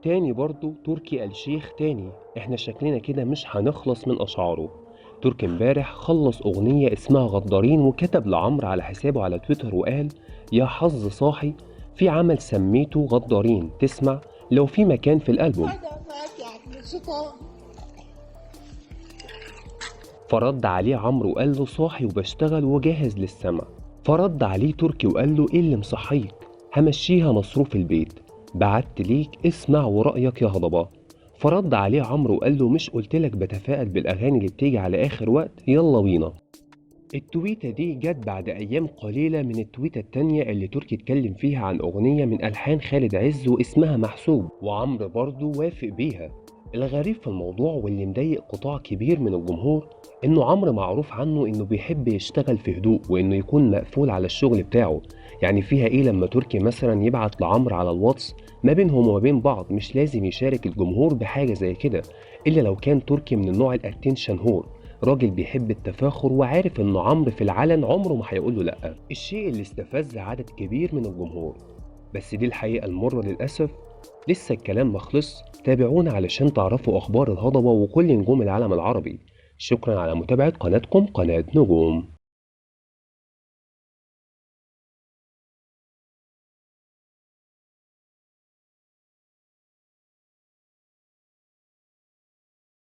تاني برضو تركي آل الشيخ تاني. احنا شكلنا كده مش هنخلص من أشعاره. تركي امبارح خلص أغنية اسمها غدارين وكتب لعمرو على حسابه على تويتر وقال: يا حظ صاحي في عمل سميته غدارين، تسمع لو في مكان في الألبوم. فرد عليه عمرو وقال له: صاحي وبشتغل وجاهز للسما. فرد عليه تركي وقال له: ايه اللي مصحيك؟ همشيها مصروف البيت، بعت ليك اسمع ورأيك يا هضبة. فرد عليه عمرو وقال له: مش قلتلك بتفائل بالأغاني اللي بتيجي على آخر وقت؟ يلا بينا. التويتة دي جت بعد أيام قليلة من التويتة التانية اللي تركي اتكلم فيها عن أغنية من ألحان خالد عز واسمها محسوب، وعمرو برضه وافق بيها. الغريب في الموضوع واللي مضايق قطاع كبير من الجمهور إنه عمرو معروف عنه إنه بيحب يشتغل في هدوء وإنه يكون مقفول على الشغل بتاعه. يعني فيها إيه لما تركي مثلا يبعت لعمرو على الواتس ما بينهم وما بين بعض؟ مش لازم يشارك الجمهور بحاجة زي كده إلا لو كان تركي من النوع الاتنشن هور، راجل بيحب التفاخر وعارف ان عمرو في العلن عمره ما هيقوله لا. الشيء اللي استفز عدد كبير من الجمهور، بس دي الحقيقة المرة للأسف. لسه الكلام مخلص، تابعونا علشان تعرفوا أخبار الهضبة وكل نجوم العالم العربي. شكرا على متابعة قناتكم قناة نجوم.